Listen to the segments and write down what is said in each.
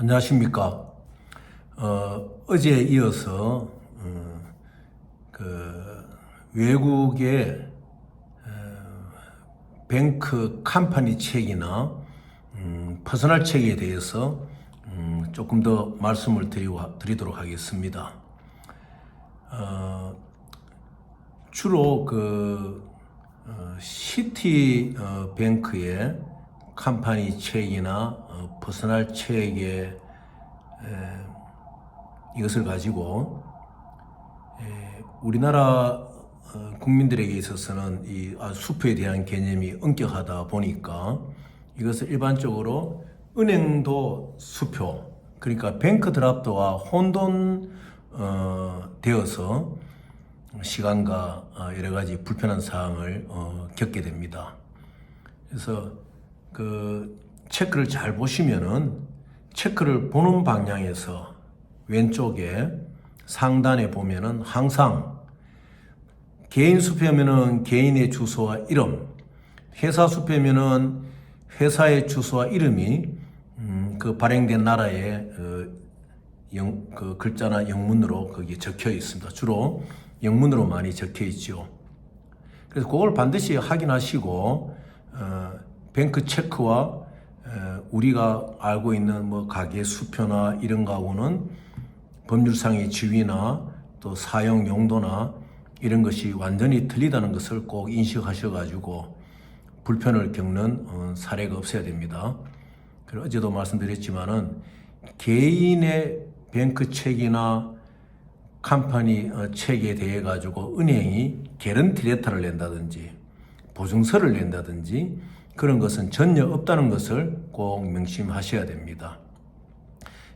안녕하십니까. 어제에 이어서 외국의 뱅크 컴퍼니 책이나 퍼스널 책에 대해서 조금 더 말씀을 드리도록 하겠습니다. 주로 시티 뱅크의 컴퍼니 책이나 퍼스널 책의 이것을 가지고 우리나라 국민들에게 있어서는 이 수표에 대한 개념이 엄격하다 보니까 이것을 일반적으로 은행도 수표, 그러니까 뱅크 드라프트와 혼돈 되어서 시간과 여러 가지 불편한 사항을 겪게 됩니다. 그래서 체크를 잘 보시면은 체크를 보는 방향에서 왼쪽에 상단에 보면은 항상 개인 수표면은 개인의 주소와 이름, 회사 수표면은 회사의 주소와 이름이 발행된 나라의 글자나 영문으로 거기에 적혀 있습니다. 주로 영문으로 많이 적혀 있죠. 그래서 그걸 반드시 확인하시고 뱅크 체크와 우리가 알고 있는 가계 수표나 이런 거하고는 법률상의 지위나 또 사용 용도나 이런 것이 완전히 틀리다는 것을 꼭 인식하셔가지고 불편을 겪는 사례가 없어야 됩니다. 그리고 어제도 말씀드렸지만은 개인의 뱅크 책이나 컴퍼니 책에 대해 가지고 은행이 개런티 레터를 낸다든지 보증서를 낸다든지 그런 것은 전혀 없다는 것을 꼭 명심하셔야 됩니다.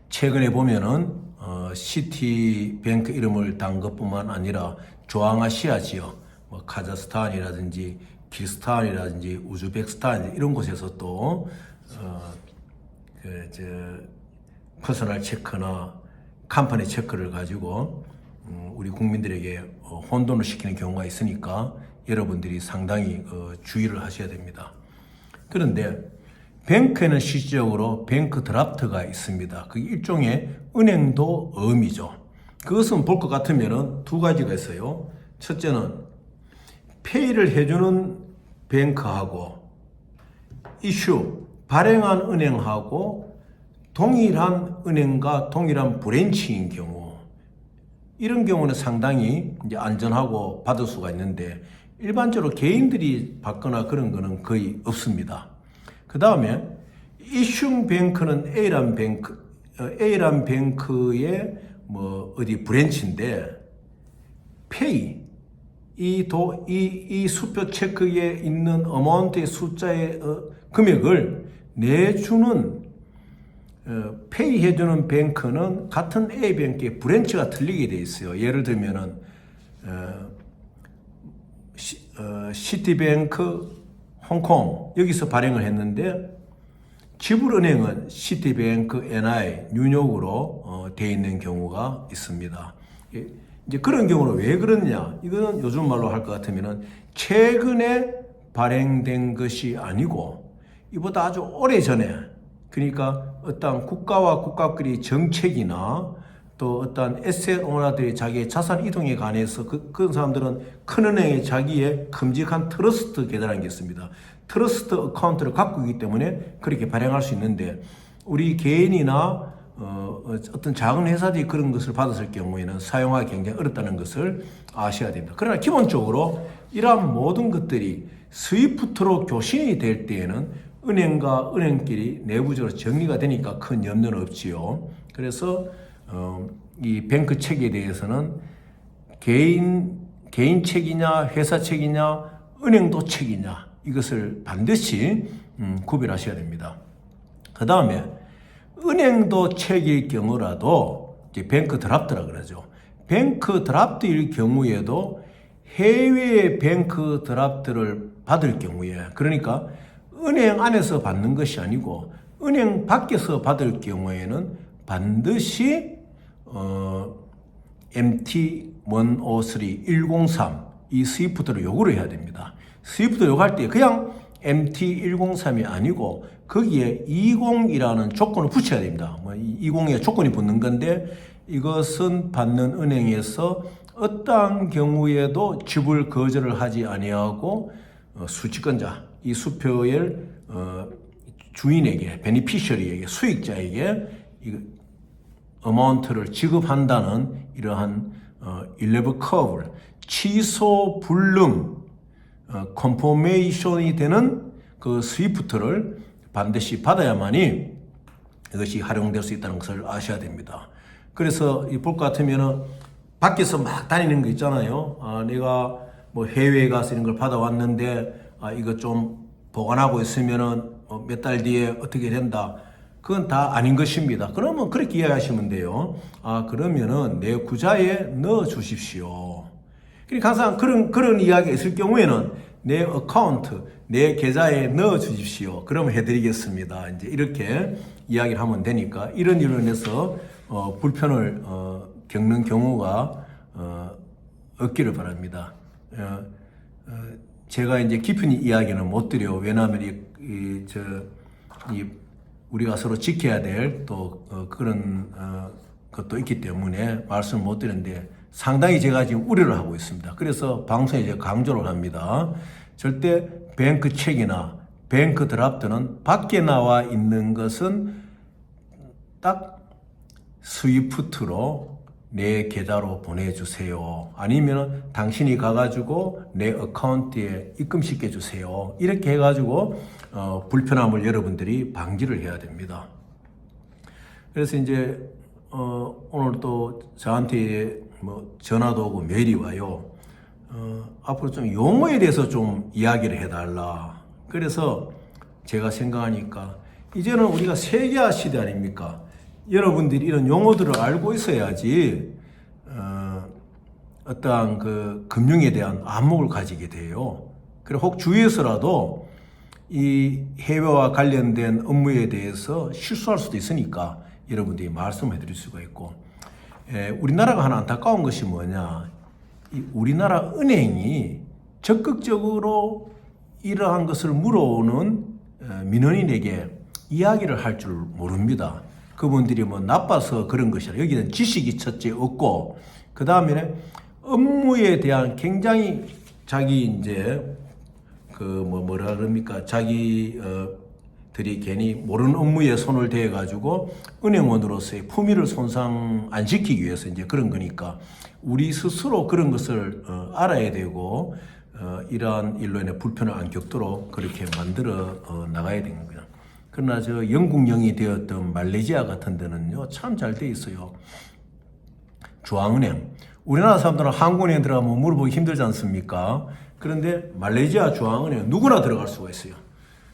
최근에 보면은 시티뱅크 이름을 단 것뿐만 아니라 중앙아시아 지역, 카자흐스탄이라든지 키르기스탄이라든지 우즈베키스탄 이런 곳에서 또 퍼스널 체크나 컴퍼니 체크를 가지고 우리 국민들에게 혼돈을 시키는 경우가 있으니까 여러분들이 상당히 주의를 하셔야 됩니다. 그런데 뱅크에는 실질적으로 뱅크 드라프트가 있습니다. 그게 일종의 은행도 어음이죠. 그것은 볼 것 같으면 두 가지가 있어요. 첫째는 페이를 해주는 뱅크하고 이슈, 발행한 은행하고 동일한 은행과 동일한 브랜치인 경우, 이런 경우는 상당히 이제 안전하고 받을 수가 있는데 일반적으로 개인들이 받거나 그런 거는 거의 없습니다. 그 다음에 이슈 뱅크는 A란 뱅크의 어디 브랜치인데 페이, 이 수표 체크에 있는 어마운트의 숫자의 금액을 내주는 페이 해주는 뱅크는 같은 A뱅크의 브랜치가 틀리게 돼 있어요. 예를 들면은 시티뱅크 홍콩 여기서 발행을 했는데 지불은행은 시티뱅크 NI 뉴욕으로 되어 있는 경우가 있습니다. 이제 그런 경우는 왜 그러냐? 이거는 요즘 말로 할 것 같으면은 최근에 발행된 것이 아니고 이보다 아주 오래 전에, 그러니까 어떤 국가와 국가끼리 정책이나 또 어떤 에셋 오너들이 자기의 자산 이동에 관해서 그런 사람들은 큰 은행에 자기의 큼직한 트러스트 계좌라는 게 있습니다. 트러스트 어카운트를 갖고 있기 때문에 그렇게 발행할 수 있는데 우리 개인이나 어떤 작은 회사들이 그런 것을 받았을 경우에는 사용하기 굉장히 어렵다는 것을 아셔야 됩니다. 그러나 기본적으로 이러한 모든 것들이 스위프트로 교신이 될 때에는 은행과 은행끼리 내부적으로 정리가 되니까 큰 염려는 없지요. 그래서 이 뱅크 책에 대해서는 개인 책이냐 회사 책이냐 은행도 책이냐 이것을 반드시 구별하셔야 됩니다. 그 다음에 은행도 책일 경우라도 이제 뱅크 드라프트라 그러죠. 뱅크 드라프트일 경우에도 해외 뱅크 드라프트를 받을 경우에, 그러니까 은행 안에서 받는 것이 아니고 은행 밖에서 받을 경우에는 반드시 MT-103, 103 이 스위프트를 요구를 해야 됩니다. 스위프트 요구할 때 그냥 MT103이 아니고 거기에 20이라는 조건을 붙여야 됩니다. 20에 조건이 붙는 건데 이것은 받는 은행에서 어떠한 경우에도 지불 거절을 하지 아니하고 수취권자, 이 수표의 주인에게, 베니피셔리에게, 수익자에게 이 어마운트를 지급한다는 이러한 일레브 커브를 취소 불능 컨포메이션이 되는 그 스위프트를 반드시 받아야만이 이것이 활용될 수 있다는 것을 아셔야 됩니다. 그래서 볼 것 같으면은 밖에서 막 다니는 거 있잖아요. 내가 뭐 해외에 가서 이런 걸 받아왔는데 이거 좀 보관하고 있으면은 몇 달 뒤에 어떻게 된다. 그건 다 아닌 것입니다. 그러면 그렇게 이해하시면 돼요. 그러면은 내 구자에 넣어 주십시오. 그러니까 항상 그런 이야기가 있을 경우에는 내 어카운트, 내 계좌에 넣어 주십시오. 그러면 해드리겠습니다. 이제 이렇게 이야기를 하면 되니까 이런 일로 인해서 불편을 겪는 경우가 없기를 바랍니다. 제가 이제 깊은 이야기는 못 드려. 왜냐하면 우리가 서로 지켜야 될 또 그런 것도 있기 때문에 말씀을 못 드리는데 상당히 제가 지금 우려를 하고 있습니다. 그래서 방송에 제가 강조를 합니다. 절대 뱅크 체크나 뱅크 드랍트는 밖에 나와 있는 것은 딱 스위프트로 내 계좌로 보내주세요. 아니면 당신이 가가지고 내 어카운트에 입금시켜 주세요. 이렇게 해가지고 불편함을 여러분들이 방지를 해야 됩니다. 그래서 이제 오늘 또 저한테 뭐 전화도 오고 메일이 와요. 앞으로 좀 용어에 대해서 좀 이야기를 해달라. 그래서 제가 생각하니까 이제는 우리가 세계화 시대 아닙니까? 여러분들이 이런 용어들을 알고 있어야지 어떠한 그 금융에 대한 안목을 가지게 돼요. 그리고 혹 주위에서라도 이 해외와 관련된 업무에 대해서 실수할 수도 있으니까 여러분들이 말씀해 드릴 수가 있고, 우리나라가 하나 안타까운 것이 뭐냐, 우리나라 은행이 적극적으로 이러한 것을 물어오는 민원인에게 이야기를 할 줄 모릅니다. 그분들이 뭐 나빠서 그런 것이 아니라 여기는 지식이 첫째 없고, 그 다음에 업무에 대한 굉장히 자기 이제 뭐라 그럽니까, 자기들이 괜히 모르는 업무에 손을 대어 가지고 은행원으로서의 품위를 손상 안 시키기 위해서 이제 그런 거니까 우리 스스로 그런 것을 알아야 되고 이러한 일로 인해 불편을 안 겪도록 그렇게 만들어 나가야 되는 거예요. 그러나 저 영국령이 되었던 말레이시아 같은 데는요, 참 잘 돼 있어요. 중앙은행. 우리나라 사람들은 한국은행 들어가면 물어보기 힘들지 않습니까? 그런데 말레이시아 중앙은행 누구나 들어갈 수가 있어요.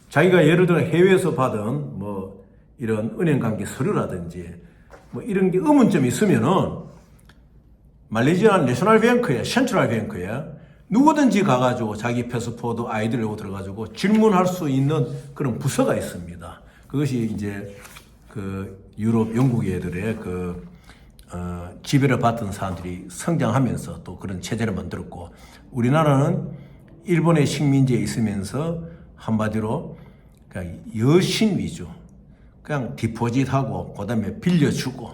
자기가 예를 들어 해외에서 받은 뭐 이런 은행 관계 서류라든지 뭐 이런 게 의문점이 있으면은 말레이시아 내셔널 뱅크에, 센트럴 뱅크에 누구든지 가가지고 자기 패스포드 아이디를 내고 들어가지고 질문할 수 있는 그런 부서가 있습니다. 그것이 이제 그 유럽, 영국 애들의 지배를 받던 사람들이 성장하면서 또 그런 체제를 만들었고, 우리나라는 일본의 식민지에 있으면서 한마디로 그냥 여신 위주, 그냥 디포짓하고 그다음에 빌려주고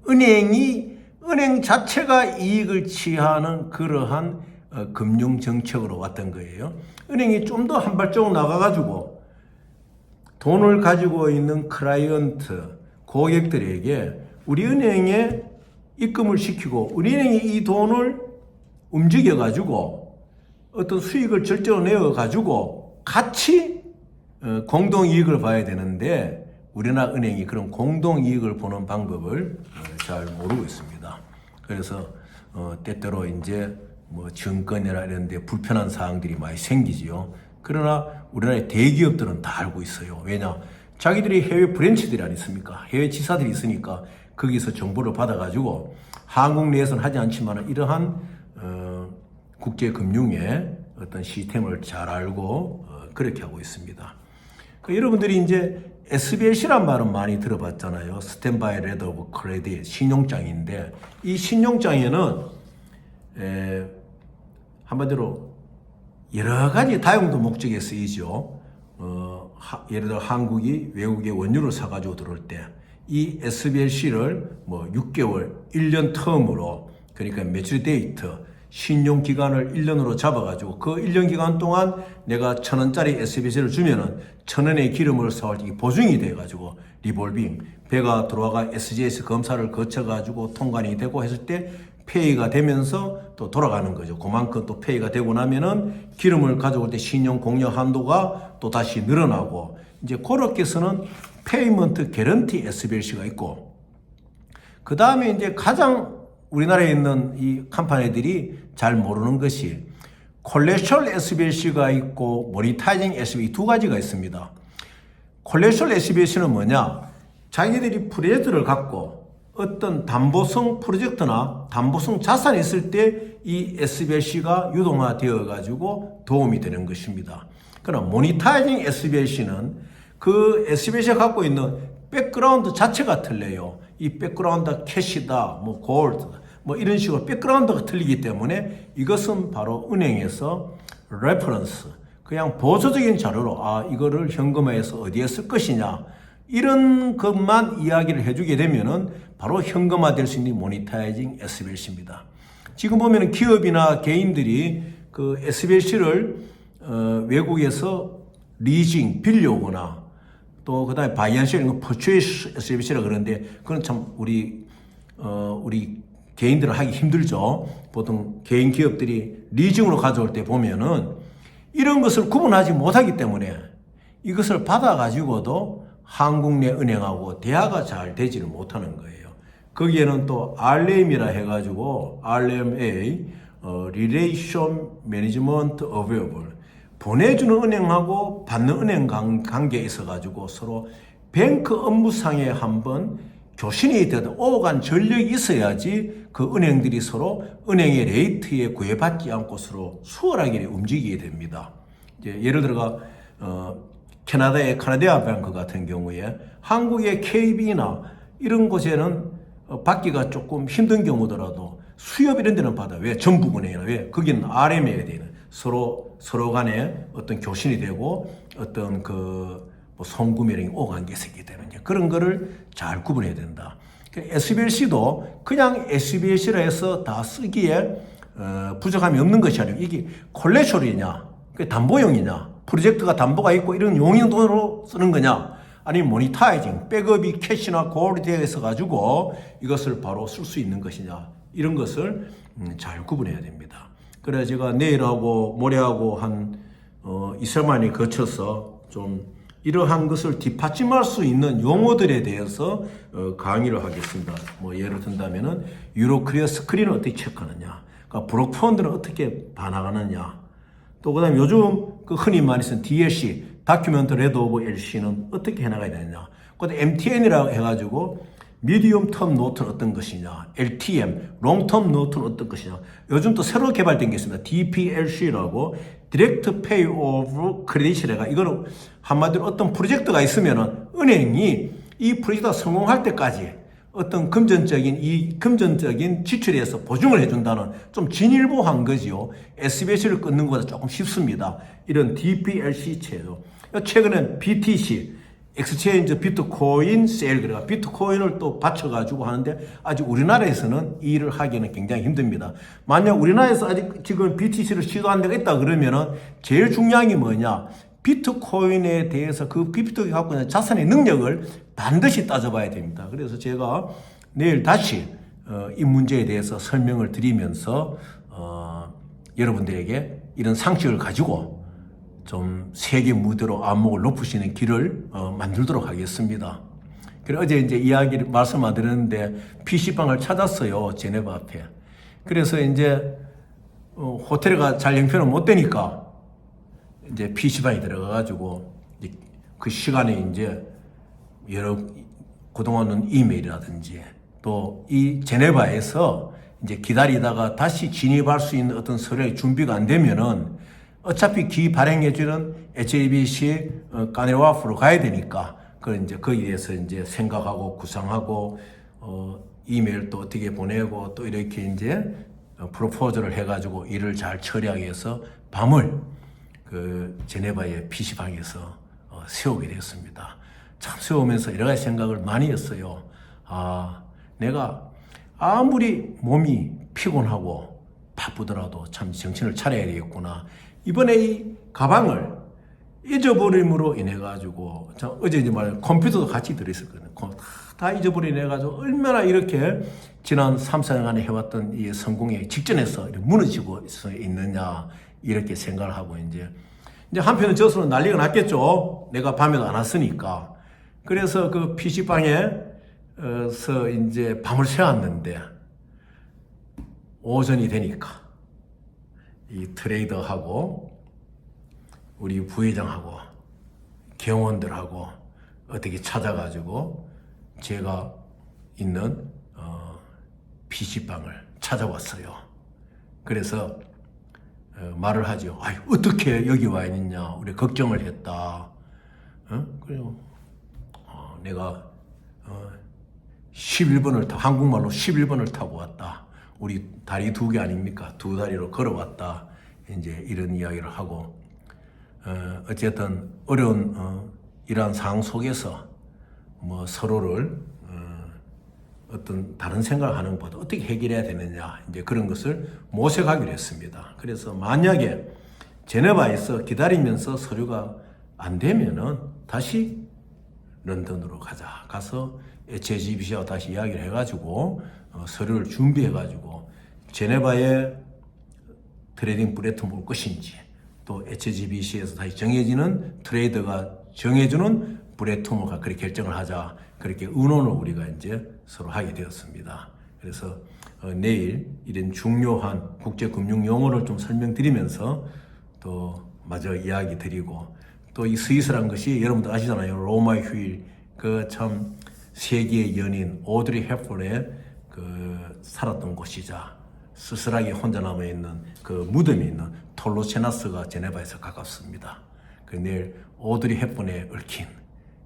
은행 자체가 이익을 취하는 그러한 금융 정책으로 왔던 거예요. 은행이 좀 더 한 발자국 나가가지고 돈을 가지고 있는 클라이언트, 고객들에게 우리 은행에 입금을 시키고 우리 은행이 이 돈을 움직여가지고 어떤 수익을 절대로 내어가지고 같이 공동이익을 봐야 되는데 우리나라 은행이 그런 공동이익을 보는 방법을 잘 모르고 있습니다. 그래서 때때로 이제 뭐 증권이나 이런 데 불편한 사항들이 많이 생기지요. 그러나 우리나라의 대기업들은 다 알고 있어요. 왜냐? 자기들이 해외 브랜치들이 아니습니까? 해외 지사들이 있으니까 거기서 정보를 받아가지고 한국 내에서는 하지 않지만 이러한 국제금융의 어떤 시스템을 잘 알고 그렇게 하고 있습니다. 여러분들이 이제 SBLC란 말은 많이 들어봤잖아요. 스탠바이 레터 오브 크레딧, 신용장인데 이 신용장에는 한마디로 여러 가지 다용도 목적에 쓰이죠. 예를 들어 한국이 외국의 원유를 사가지고 들어올 때 이 SBLC를 뭐 6개월, 1년 텀으로 그러니까 매출데이트, 신용기간을 1년으로 잡아가지고 그 1년 기간 동안 내가 1,000원짜리 SBC를 주면은 1,000원의 기름을 사올 때 보증이 돼가지고 리볼빙, 배가 들어와가 SGS 검사를 거쳐가지고 통관이 되고 했을 때 페이가 되면서 또 돌아가는 거죠. 그만큼 또 페이가 되고 나면은 기름을 가져올 때 신용 공여 한도가 또 다시 늘어나고 이제 그렇게 해서는 페이먼트 개런티 SBLC가 있고 그 다음에 이제 가장 우리나라에 있는 이 컴퍼니들이 잘 모르는 것이 콜레스테롤 SBLC가 있고 모니타이징 SBLC 두 가지가 있습니다. 콜레스테롤 SBLC는 뭐냐? 자기들이 프로젝트를 갖고 어떤 담보성 프로젝트나 담보성 자산이 있을 때 이 SBLC가 유동화되어 가지고 도움이 되는 것입니다. 그러나 모니타이징 SBLC는 그 SBLC가 갖고 있는 백그라운드 자체가 틀려요. 이 백그라운드 캐시다, 뭐 골드, 뭐 이런 식으로 백그라운드가 틀리기 때문에 이것은 바로 은행에서 레퍼런스, 그냥 보조적인 자료로 이거를 현금화해서 어디에 쓸 것이냐 이런 것만 이야기를 해주게 되면은 바로 현금화될 수 있는 모니타이징 SBLC입니다. 지금 보면은 기업이나 개인들이 그 SBLC를 외국에서 리징, 빌려오거나 또 그다음에 바이언셜, 퍼체이스 SBLC라 그러는데 그건 참 우리 개인들은 하기 힘들죠. 보통 개인 기업들이 리징으로 가져올 때 보면은 이런 것을 구분하지 못하기 때문에 이것을 받아가지고도 한국 내 은행하고 대화가 잘 되지를 못하는 거예요. 거기에는 또 RM이라 해가지고 RMA, Relation Management Available, 보내주는 은행하고 받는 은행 관계에 있어가지고 서로 뱅크 업무상에 한번 교신이 되든 오간 전력이 있어야지 그 은행들이 서로 은행의 레이트에 구애받지 않고 서로 수월하게 움직이게 됩니다. 이제 예를 들어가 캐나다의 카나디아 뱅크 같은 경우에 한국의 KB나 이런 곳에는 받기가 조금 힘든 경우더라도 수협 이런 데는 받아. 왜? 전북은행이나 왜? 거기는 RMA에 되는 서로 간에 어떤 교신이 되고 어떤 송금이랑 오간 게 있기 때문에 그런 거를 잘 구분해야 된다. SBLC도 그냥 SBLC라 해서 다 쓰기에 부족함이 없는 것이 아니고 이게 콜레쇼리냐, 담보용이냐, 프로젝트가 담보가 있고 이런 용도로 쓰는 거냐, 아니면 모니타이징, 백업이 캐시나 고올이 되어 있어 가지고 이것을 바로 쓸 수 있는 것이냐, 이런 것을 잘 구분해야 됩니다. 그래 제가 내일하고 모레하고 한 이틀만에 거쳐서 좀 이러한 것을 뒷받침할 수 있는 용어들에 대해서 강의를 하겠습니다. 뭐 예를 든다면은 유로클리어 스크린을 어떻게 체크하느냐, 그러니까 브로크펀드는 어떻게 반항하느냐, 또 그다음에 요즘 흔히 많이 쓰는 DLC, 다큐멘트 레드 오브 LC는 어떻게 해나가야 되느냐, 그다음에 MTN이라고 해가지고 미디엄 텀 노트는 어떤 것이냐, LTM, 롱텀 노트는 어떤 것이냐, 요즘 또 새로 개발된 게 있습니다. DPLC라고 디렉트 페이 오브 크레딧이래가, 이거는 한마디로 어떤 프로젝트가 있으면은 은행이 이 프로젝트가 성공할 때까지 어떤 금전적인 지출에서 보증을 해준다는 좀 진일보한 거지요. SBLC를 끊는 것보다 조금 쉽습니다. 이런 DPLC 제도. 최근에 BTC, 엑스체인지 비트코인 세일, 그래가 비트코인을 또 받쳐가지고 하는데 아직 우리나라에서는 이 일을 하기는 굉장히 힘듭니다. 만약 우리나라에서 아직 지금 BTC를 시도한 데가 있다 그러면은 제일 중요한 게 뭐냐, 비트코인에 대해서 그 비트코인이 갖고 있는 자산의 능력을 반드시 따져봐야 됩니다. 그래서 제가 내일 다시 이 문제에 대해서 설명을 드리면서 여러분들에게 이런 상식을 가지고 좀 세계 무대로 안목을 높이시는 길을 만들도록 하겠습니다. 그래 어제 이제 말씀 안 드렸는데 PC방을 찾았어요, 제네바 앞에. 그래서 이제 호텔에 잘 형편은 못 되니까 이제 PC방에 들어가가지고 그 시간에 이제 여러 그동안은 이메일이라든지 또 이 제네바에서 이제 기다리다가 다시 진입할 수 있는 어떤 서류의 준비가 안 되면은 어차피 기 발행해주는 HABC 까네와프로 가야 되니까 그 이제 거기에서 이제 생각하고 구상하고 이메일 또 어떻게 보내고 또 이렇게 이제 프로포즈를 해가지고 일을 잘 처리하기 위해서 밤을 그 제네바의 PC방에서 세우게 되었습니다. 참 세우면서 여러 가지 생각을 많이 했어요. 내가 아무리 몸이 피곤하고 바쁘더라도 참 정신을 차려야 되겠구나. 이번에 이 가방을 잊어버림으로 인해 가지고 어제 이제 말 컴퓨터도 같이 들어있었거든요. 다 잊어버리고 인해 가지고 얼마나 이렇게 지난 3, 4년간에 해왔던 이 성공에 직전에서 무너지고 있느냐 이렇게 생각을 하고 이제 한편은 저수는 난리가 났겠죠. 내가 밤에도 안 왔으니까. 그래서 그 PC방에서 이제 밤을 새웠는데 오전이 되니까 이 트레이더하고 우리 부회장하고 경원들하고 어떻게 찾아가지고 제가 있는 PC방을 찾아왔어요. 그래서 말을 하죠. 어떻게 여기 와 있느냐. 우리 걱정을 했다. 그래요. 내가 11번을 한국말로 11번을 타고 왔다. 우리 다리 2개 아닙니까? 2다리로 걸어왔다. 이제 이런 이야기를 하고 어쨌든 어려운 이러한 상황 속에서 뭐 서로를 어떤 다른 생각을 하는 것보다 어떻게 해결해야 되느냐 이제 그런 것을 모색하기로 했습니다. 그래서 만약에 제네바에서 기다리면서 서류가 안 되면은 다시 런던으로 가서 HSBC와 다시 이야기를 해가지고 서류를 준비해가지고 제네바에 트레이딩 플랫폼을 올 것인지 또 HSBC에서 다시 정해지는 트레이더가 정해주는 플랫폼을 그렇게 결정을 하자 그렇게 의논을 우리가 이제 서로 하게 되었습니다. 그래서 내일 이런 중요한 국제금융 용어를 좀 설명드리면서 또 마저 이야기 드리고 또 이 스위스란 것이 여러분들 아시잖아요. 로마의 휴일 그 참 세계의 연인 오드리 헵번의 그 살았던 곳이자 쓸쓸하게 혼자 남아있는 그 무덤이 있는 톨로체나스가 제네바에서 가깝습니다. 그 내일 오드리 헵번에 얽힌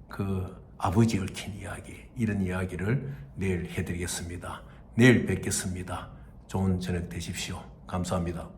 그 아버지 얽힌 이야기 이런 이야기를 내일 해드리겠습니다. 내일 뵙겠습니다. 좋은 저녁 되십시오. 감사합니다.